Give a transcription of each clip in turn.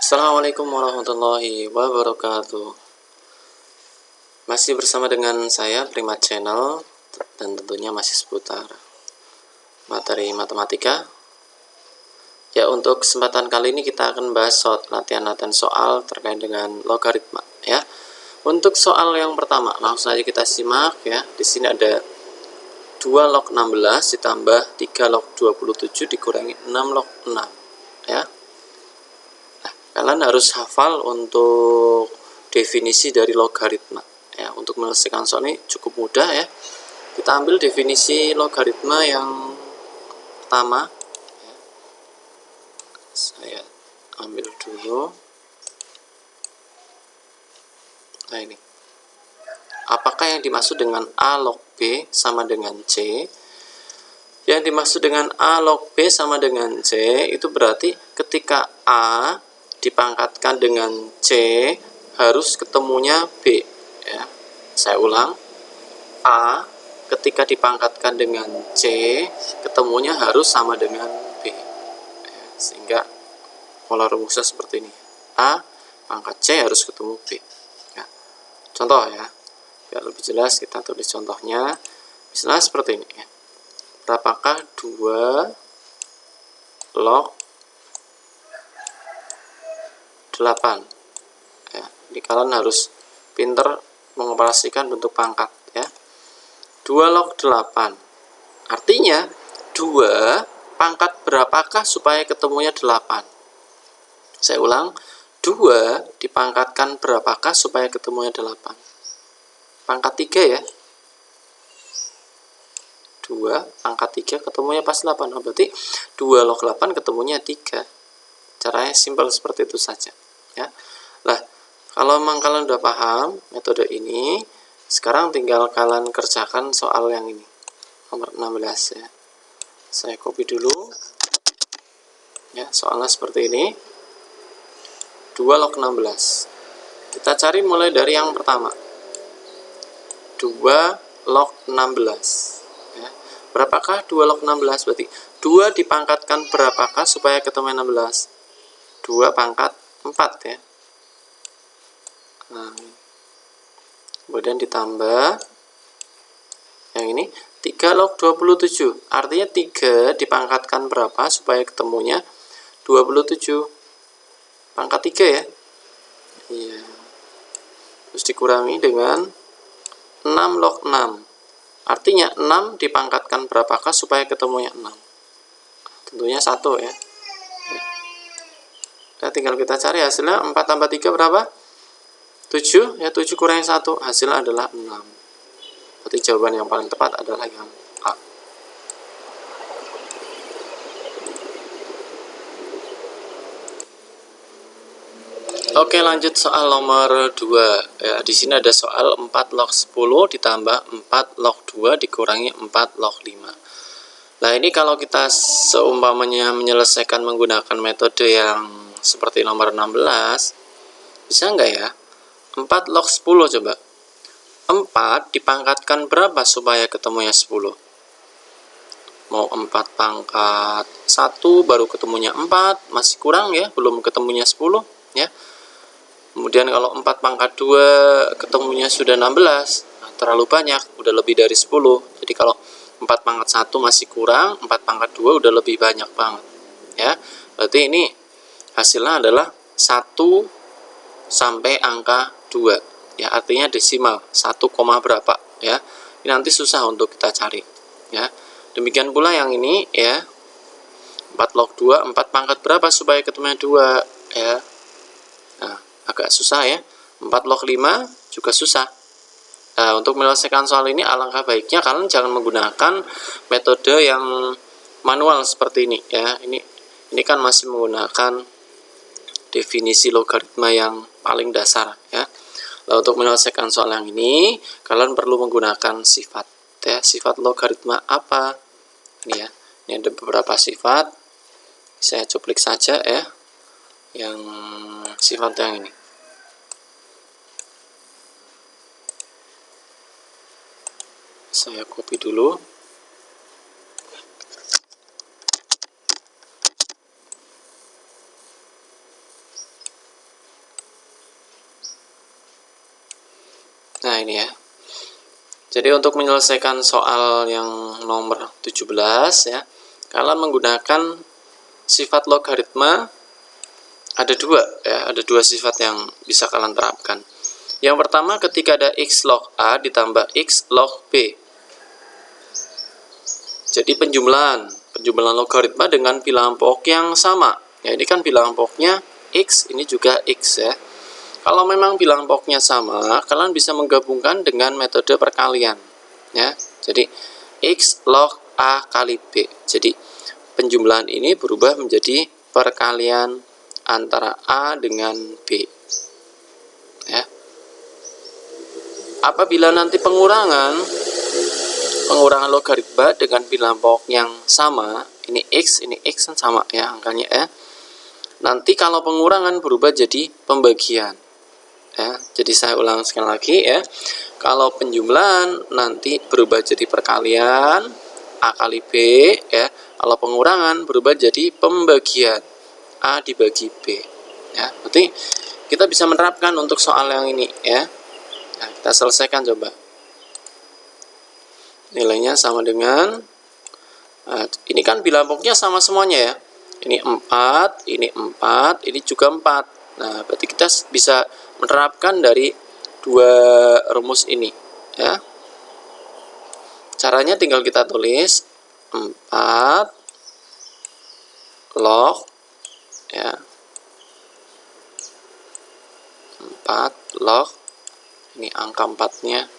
Assalamualaikum warahmatullahi wabarakatuh. Masih bersama dengan saya Primat Channel, dan tentunya masih seputar materi matematika. Ya, untuk kesempatan kali ini kita akan bahas latihan-latihan soal terkait dengan logaritma ya. Untuk soal yang pertama, langsung saja kita simak ya. Di sini ada 2 log 16 ditambah 3 log 27 dikurangi 6 log 6 ya. Kalian harus hafal untuk definisi dari logaritma ya. Untuk menyelesaikan soal ini cukup mudah ya. Kita ambil definisi logaritma yang pertama ya. Saya ambil dulu. Nah, ini apakah yang dimaksud dengan A log B sama dengan C? Yang dimaksud dengan A log B sama dengan C itu berarti ketika A dipangkatkan dengan C harus ketemunya B ya. Saya ulang, A ketika dipangkatkan dengan C ketemunya harus sama dengan B ya, sehingga pola rumusnya seperti ini, A pangkat C harus ketemu B ya. Contoh ya, biar lebih jelas kita tulis contohnya. Misalnya seperti ini ya. Berapakah 2 log 8 ya. Jadi kalian harus pinter mengoperasikan bentuk pangkat ya. 2 log 8 artinya 2 pangkat berapakah supaya ketemunya 8. Saya ulang, 2 dipangkatkan berapakah supaya ketemunya 8. Pangkat 3 ya. 2 pangkat 3 ketemunya pas 8. Oh, berarti 2 log 8 ketemunya 3. Caranya simpel seperti itu saja ya. Nah, kalau memang kalian udah paham metode ini, sekarang tinggal kalian kerjakan soal yang ini, nomor 16 ya. Saya copy dulu ya. Soalnya seperti ini, 2 log 16. Kita cari mulai dari yang pertama, 2 log 16 ya. Berapakah 2 log 16? Berarti 2 dipangkatkan berapakah supaya ketemu 16? 2 pangkat 4 ya. Nah, kemudian ditambah yang ini 3 log 27. Artinya 3 dipangkatkan berapa supaya ketemunya 27? Pangkat 3 ya. Iya. Terus dikurangi dengan 6 log 6. Artinya 6 dipangkatkan berapakah supaya ketemunya 6? Tentunya 1 ya. Nah, tinggal kita cari hasilnya. 4 tambah 3 berapa? 7 ya. 7 kurangi 1 hasilnya adalah 6. Berarti jawaban yang paling tepat adalah yang A. Oke, lanjut soal nomor 2 ya. Di sini ada soal 4 log 10 ditambah 4 log 2 dikurangi 4 log 5. Nah, ini kalau kita seumpamanya menyelesaikan menggunakan metode yang seperti nomor 16, bisa nggak ya? 4 log 10 coba. 4 dipangkatkan berapa supaya ketemunya 10? Mau 4 pangkat 1 baru ketemunya 4, masih kurang ya, belum ketemunya 10 ya. Kemudian kalau 4 pangkat 2 ketemunya sudah 16, nah, terlalu banyak, udah lebih dari 10. Jadi kalau 4 pangkat 1 masih kurang, 4 pangkat 2 udah lebih banyak banget ya. Berarti ini hasilnya adalah 1 sampai angka 2 ya, artinya desimal 1, berapa ya. Ini nanti susah untuk kita cari ya. Demikian pula yang ini ya, 4 log 2, 4 pangkat berapa supaya ketemunya 2 ya. Nah, agak susah ya. 4 log 5 juga susah. Nah, untuk menyelesaikan soal ini alangkah baiknya kalian jangan menggunakan metode yang manual seperti ini ya. Ini kan masih menggunakan definisi logaritma yang paling dasar ya. Nah, untuk menyelesaikan soal yang ini kalian perlu menggunakan sifat ya. Sifat logaritma apa? Ini ya. Ini ada beberapa sifat. Saya cuplik saja ya. Yang sifat yang ini. Saya copy dulu. Nah, ini ya. Jadi untuk menyelesaikan soal yang nomor 17 ya, kalian menggunakan sifat logaritma. Ada dua sifat yang bisa kalian terapkan. Yang pertama, ketika ada x log A ditambah x log B. Jadi penjumlahan logaritma dengan bilangan pokok yang sama. Ya, ini kan bilangan pokoknya x, ini juga x ya. Kalau memang bilangan pokoknya sama, kalian bisa menggabungkan dengan metode perkalian. Ya, jadi x log A kali B. Jadi penjumlahan ini berubah menjadi perkalian antara A dengan B. Ya. Apabila nanti pengurangan logaritma dengan bilangan pokok yang sama, ini x kan sama ya angkanya ya. Nanti kalau pengurangan berubah jadi pembagian. Ya, jadi saya ulang sekali lagi ya. Kalau penjumlahan nanti berubah jadi perkalian A kali B ya. Kalau pengurangan berubah jadi pembagian A dibagi B. Ya, berarti kita bisa menerapkan untuk soal yang ini ya. Nah, kita selesaikan coba. Nilainya sama dengan ini kan bilangan pokoknya sama semuanya ya. Ini 4, ini 4, ini juga 4. Nah, berarti kita bisa menerapkan dari dua rumus ini ya. Caranya tinggal kita tulis 4 log ya. 4 log, ini angka 4-nya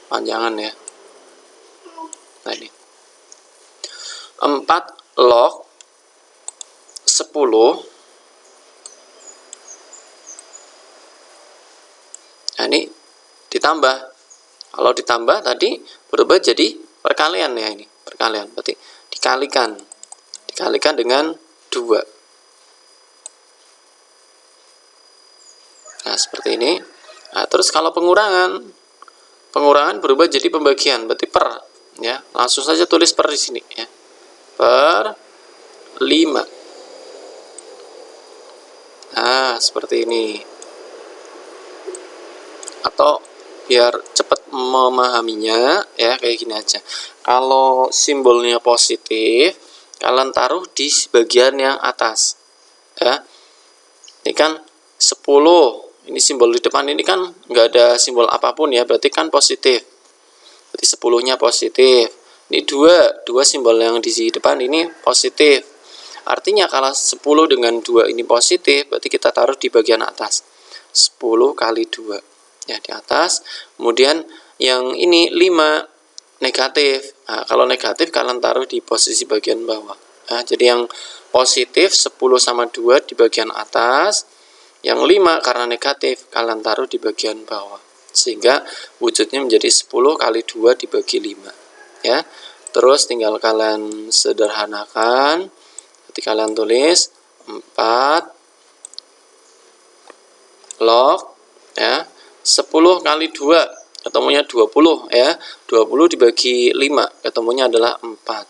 panjangan ya. Nah, ini 4 log 10. Nah, ini ditambah. Kalau ditambah tadi berubah jadi perkalian ya, ini perkalian. Berarti dikalikan dengan 2. Nah, seperti ini. Nah, terus kalau pengurangan berubah jadi pembagian, berarti per ya. Langsung saja tulis per di sini ya. Per 5. Nah, seperti ini. Atau biar cepat memahaminya ya, kayak gini aja. Kalau simbolnya positif, kalian taruh di bagian yang atas ya. Ini kan 10, ini simbol di depan ini kan nggak ada simbol apapun ya, berarti kan positif. Berarti 10-nya positif. Ini dua simbol yang di depan ini positif. Artinya kalau 10 dengan 2 ini positif, berarti kita taruh di bagian atas. 10 kali 2 ya, di atas. Kemudian yang ini 5 negatif. Nah, kalau negatif kalian taruh di posisi bagian bawah. Nah, jadi yang positif 10 sama 2 di bagian atas. Yang 5 karena negatif kalian taruh di bagian bawah. Sehingga wujudnya menjadi 10 kali 2 dibagi 5 ya. Terus tinggal kalian sederhanakan. Ketika kalian tulis 4 log ya, 10 kali 2 ketemunya 20 ya. 20 dibagi 5 ketemunya adalah 4.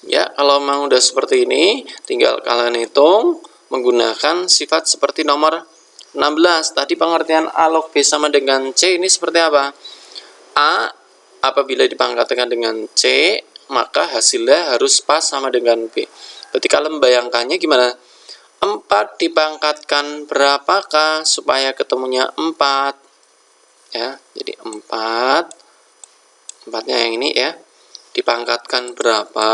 Ya, kalau memang udah seperti ini, tinggal kalian hitung menggunakan sifat seperti nomor 16. Tadi pengertian A log B sama dengan C ini seperti apa? A apabila dipangkatkan dengan C, maka hasilnya harus pas sama dengan B. Berarti kalian membayangkannya gimana? 4 dipangkatkan berapakah supaya ketemunya 4? Ya, jadi 4-nya yang ini ya. Dipangkatkan berapa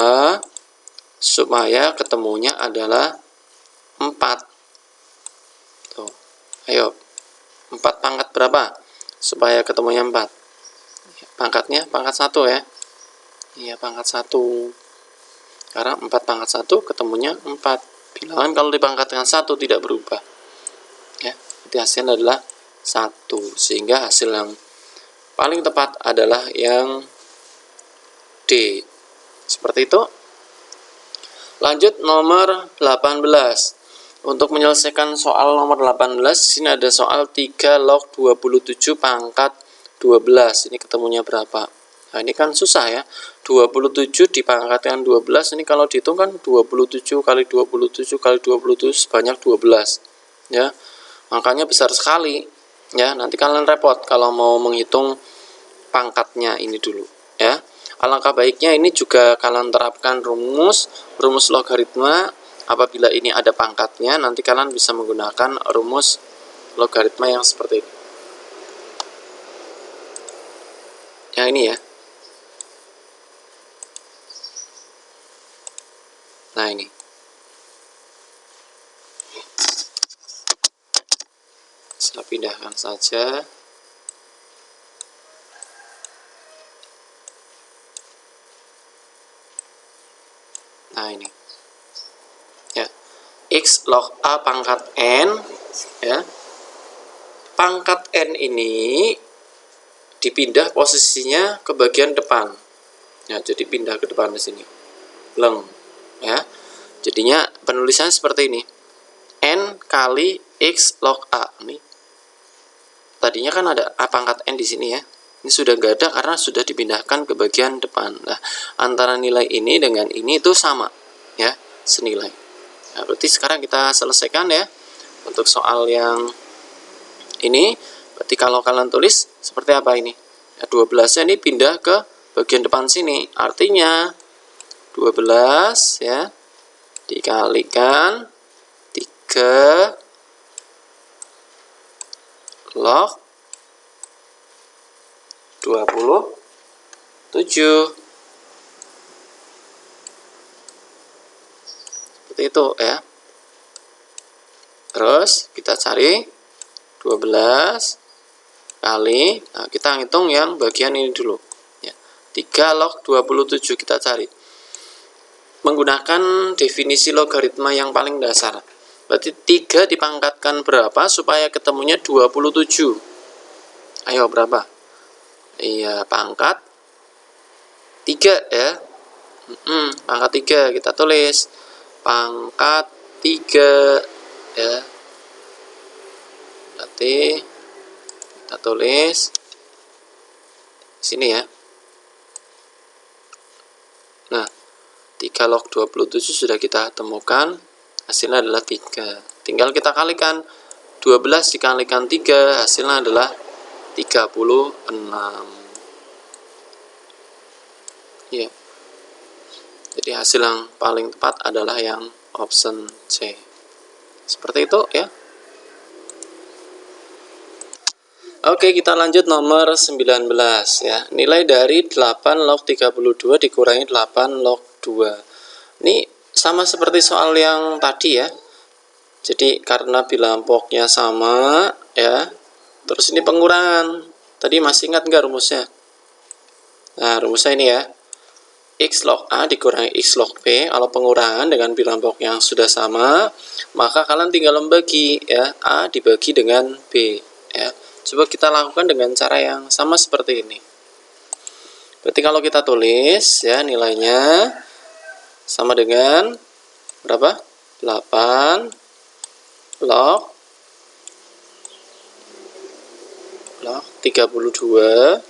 supaya ketemunya adalah 4. Tuh. Ayo. 4 pangkat berapa supaya ketemunya 4? Pangkatnya pangkat 1 ya. Iya, pangkat 1. Karena 4 pangkat 1 ketemunya 4. Bilangan kalau dipangkat dengan 1 tidak berubah. Ya, jadi hasilnya adalah 1. Sehingga hasil yang paling tepat adalah yang D. Seperti itu. Lanjut nomor 18. Untuk menyelesaikan soal nomor 18, di sini ada soal 3 log 27 pangkat 12. Ini ketemunya berapa? Nah, ini kan susah ya. 27 dipangkatkan 12, ini kalau dihitung kan 27 kali 27 kali 27 sebanyak 12. Ya. Angkanya besar sekali. Ya, nanti kalian repot kalau mau menghitung pangkatnya ini dulu ya. Alangkah baiknya ini juga kalian terapkan rumus logaritma. Apabila ini ada pangkatnya, nanti kalian bisa menggunakan rumus logaritma yang seperti ini. Yang ini ya. Nah, ini. Saya pindahkan saja. Nah, ini. Ya. X log A pangkat N ya. Pangkat N ini dipindah posisinya ke bagian depan. Ya, jadi pindah ke depan di sini. Leng ya. Jadinya penulisannya seperti ini. N kali X log A. Ini. Tadinya kan ada A pangkat N di sini ya. Ini sudah nggak ada karena sudah dipindahkan ke bagian depan. Nah, antara nilai ini dengan ini itu sama ya, senilai. Nah, berarti sekarang kita selesaikan ya untuk soal yang ini. Berarti kalau kalian tulis seperti apa ini? Ya, 12-nya ini pindah ke bagian depan sini. Artinya 12 ya dikalikan 3 log 27. Seperti itu ya. Terus kita cari 12 kali, nah kita hitung yang bagian ini dulu ya. 3 log 27 kita cari menggunakan definisi logaritma yang paling dasar. Berarti 3 dipangkatkan berapa supaya ketemunya 27? Ayo berapa? Iya, pangkat 3 ya. Pangkat 3 kita tulis. Pangkat 3 ya. Berarti kita tulis sini ya. Nah, 3 log 27 sudah kita temukan. Hasilnya adalah 3. Tinggal kita kalikan. 12 dikalikan 3, hasilnya adalah 36. Ya. Jadi hasil yang paling tepat adalah yang option C. Seperti itu ya. Oke, kita lanjut nomor 19 ya. Nilai dari 8 log 32 dikurangi 8 log 2. Ini sama seperti soal yang tadi ya. Jadi karena bilang pokoknya sama ya. Terus ini pengurangan. Tadi masih ingat nggak rumusnya? Nah, rumusnya ini ya. X log A dikurangi X log B. Kalau pengurangan dengan bilang pokok yang sudah sama, maka kalian tinggal membagi ya. A dibagi dengan B ya. Coba kita lakukan dengan cara yang sama seperti ini. Berarti kalau kita tulis ya nilainya sama dengan berapa? 8 log 32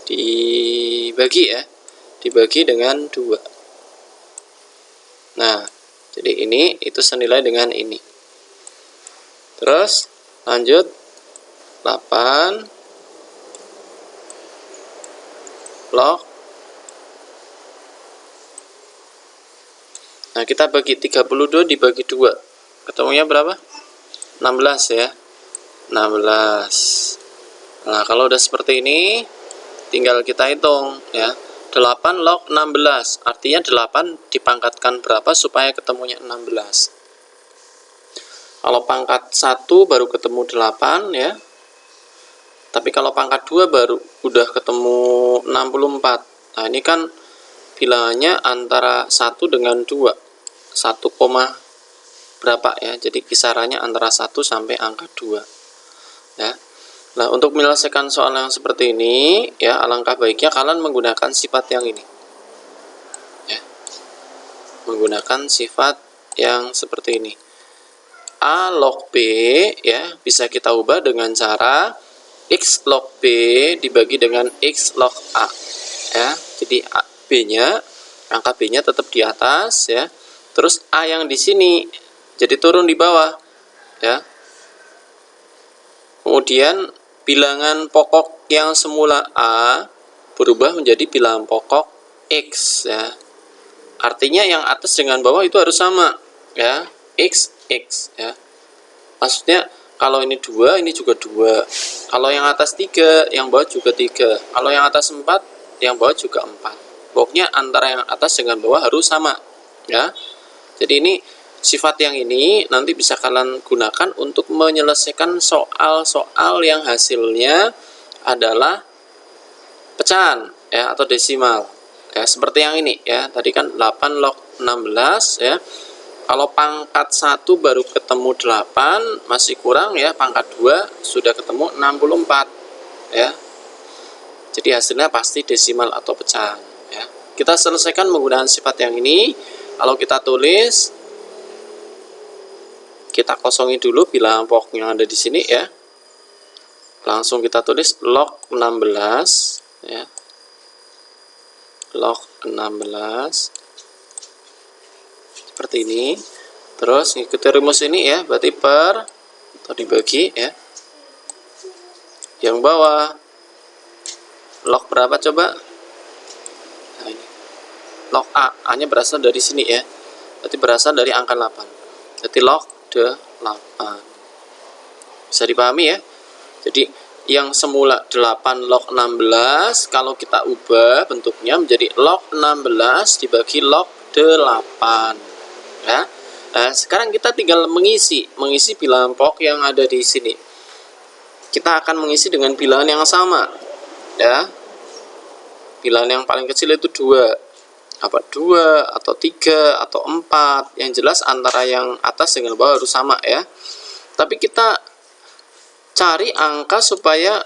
ya, dibagi dengan 2. Nah, jadi ini itu senilai dengan ini. Terus lanjut 8 log. Nah, kita bagi 32 dibagi 2. Ketemunya berapa? 16 ya. 16. Nah, kalau udah seperti ini tinggal kita hitung ya. 8 log 16. Artinya 8 dipangkatkan berapa supaya ketemunya 16. Kalau pangkat 1 baru ketemu 8 ya. Tapi kalau pangkat 2 baru udah ketemu 64. Nah, ini kan bilangannya antara 1 dengan 2. 1, berapa ya. Jadi kisarannya antara 1 sampai angka 2. Ya. Nah, untuk menyelesaikan soal yang seperti ini ya, alangkah baiknya kalian menggunakan sifat yang ini. Ya. Menggunakan sifat yang seperti ini. A log B ya bisa kita ubah dengan cara X log B dibagi dengan X log A ya. Jadi B-nya, angka B-nya tetap di atas ya. Terus A yang di sini jadi turun di bawah. ya. Kemudian bilangan pokok yang semula A berubah menjadi bilangan pokok X, ya. Artinya yang atas dengan bawah itu harus sama, ya. X, X, ya. Maksudnya kalau ini 2, ini juga 2. Kalau yang atas 3, yang bawah juga 3. Kalau yang atas 4, yang bawah juga 4. Pokoknya antara yang atas dengan bawah harus sama, ya. Jadi ini sifat yang ini nanti bisa kalian gunakan untuk menyelesaikan soal-soal yang hasilnya adalah pecahan, ya, atau desimal, ya, seperti yang ini, ya. Tadi kan 8 log 16, ya. Kalau pangkat 1 baru ketemu 8, masih kurang, ya. Pangkat 2 sudah ketemu 64, ya. Jadi hasilnya pasti desimal atau pecahan, ya. Kita selesaikan menggunakan sifat yang ini. Kalau kita tulis, kita kosongi dulu bilangan pokok yang ada di sini, ya. Langsung kita tulis log 16, ya. Log 16 seperti ini. Terus ngikuti rumus ini, ya, berarti per atau dibagi, ya. Yang bawah log berapa coba? Nah, ini log A nya berasal dari sini, ya. Berarti berasal dari angka 8. Berarti log 8. Bisa dipahami, ya. Jadi yang semula 8 log 16, kalau kita ubah bentuknya menjadi log 16 dibagi log 8, ya. Nah, sekarang kita tinggal mengisi bilangan pokok yang ada di sini. Kita akan mengisi dengan bilangan yang sama, ya. Bilangan yang paling kecil itu 2. Apa 2 atau 3 atau 4, yang jelas antara yang atas dengan bawah harus sama, ya. Tapi kita cari angka supaya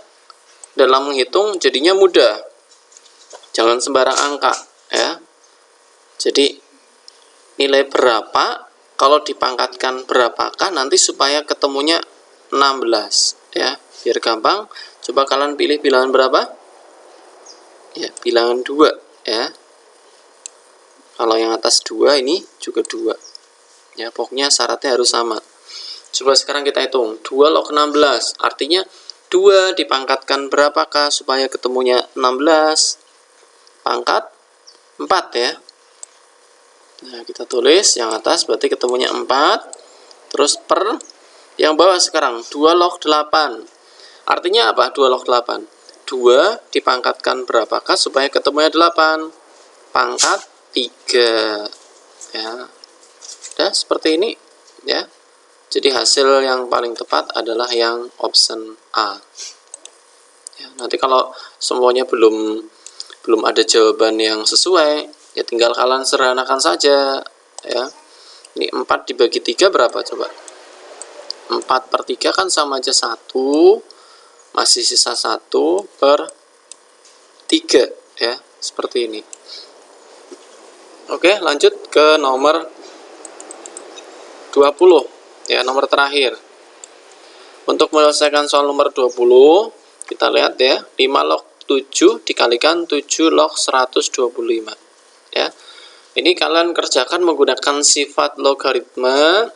dalam menghitung jadinya mudah, jangan sembarang angka, ya. Jadi nilai berapa kalau dipangkatkan berapakah nanti supaya ketemunya 16, ya. Biar gampang, coba kalian pilih bilangan berapa, ya, bilangan 2, ya. Kalau yang atas 2, ini juga 2, ya. Pokoknya syaratnya harus sama. Coba sekarang kita hitung 2 log 16, artinya 2 dipangkatkan berapakah supaya ketemunya 16? Pangkat 4, ya. Nah, kita tulis yang atas berarti ketemunya 4. Terus per yang bawah sekarang 2 log 8. Artinya apa 2 log 8? 2 dipangkatkan berapakah supaya ketemunya 8? Pangkat 3, ya. Udah seperti ini, ya. Jadi hasil yang paling tepat adalah yang option A, ya. Nanti kalau semuanya belum ada jawaban yang sesuai, ya tinggal kalian sederhanakan saja, ya. Ini 4 dibagi 3 berapa coba? 4 per 3 kan sama aja 1, masih sisa 1 per 3, ya. Seperti ini. Oke, lanjut ke nomor 20, ya, nomor terakhir. Untuk menyelesaikan soal nomor 20, kita lihat, ya, 5 log 7 dikalikan 7 log 125, ya. Ini kalian kerjakan menggunakan sifat logaritma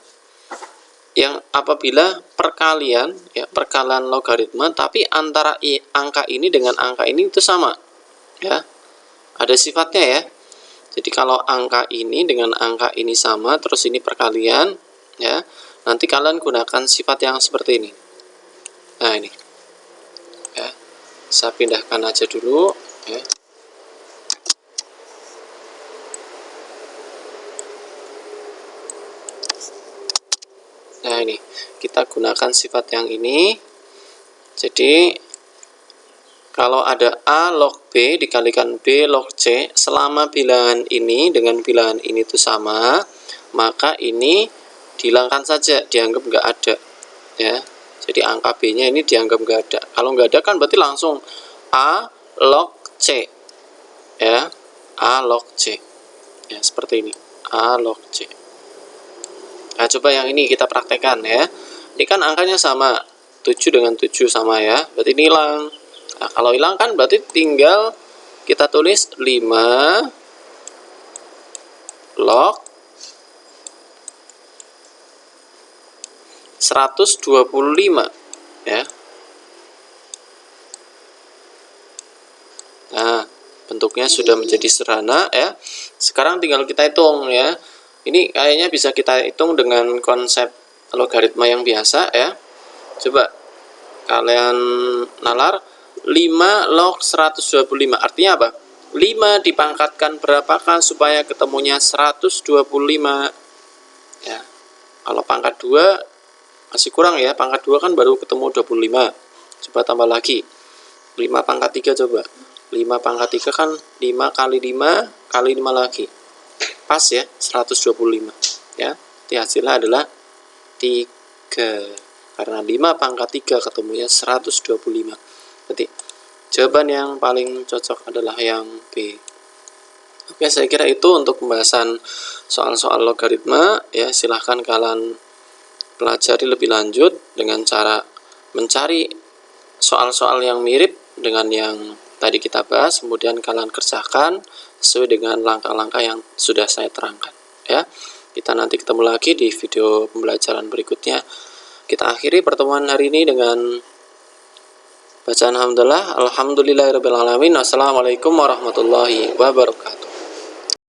yang apabila perkalian, ya, perkalian logaritma, tapi antara angka ini dengan angka ini itu sama, ya. Ada sifatnya, ya. Jadi kalau angka ini dengan angka ini sama, terus ini perkalian, ya, nanti kalian gunakan sifat yang seperti ini. Nah, ini, ya, saya pindahkan aja dulu, ya. Nah, ini kita gunakan sifat yang ini. Jadi kalau ada A log B dikalikan B log C, selama bilangan ini dengan bilangan ini itu sama, maka ini dihilangkan saja, dianggap nggak ada, ya. Jadi angka B-nya ini dianggap nggak ada. Kalau nggak ada kan berarti langsung A log C, ya. A log C, ya, seperti ini, A log C. Nah, coba yang ini kita praktekkan, ya. Ini kan angkanya sama, 7 dengan 7 sama, ya. Berarti ini hilang. Nah, kalau hilang kan berarti tinggal kita tulis 5 log 125 ya. Nah, bentuknya sudah menjadi sederhana ya. Sekarang tinggal kita hitung ya. Ini kayaknya bisa kita hitung dengan konsep logaritma yang biasa ya. Coba kalian nalar 5 log 125. Artinya apa? 5 dipangkatkan berapakah supaya ketemunya 125 ya. Kalau pangkat 2 masih kurang ya. Pangkat 2 kan baru ketemu 25. Coba tambah lagi. 5 pangkat 3 coba. 5 pangkat 3 kan 5 kali 5 kali 5 lagi. Pas ya, 125 ya. Jadi hasilnya adalah 3. Karena 5 pangkat 3 ketemunya 125. Berarti jawaban yang paling cocok adalah yang B. Oke, saya kira itu untuk pembahasan soal-soal logaritma ya. Silahkan kalian pelajari lebih lanjut dengan cara mencari soal-soal yang mirip dengan yang tadi kita bahas, kemudian kalian kerjakan sesuai dengan langkah-langkah yang sudah saya terangkan ya. Kita nanti ketemu lagi di video pembelajaran berikutnya. Kita akhiri pertemuan hari ini dengan bacaan alhamdulillahirabbil alamin. Wassalamualaikum warahmatullahi wabarakatuh.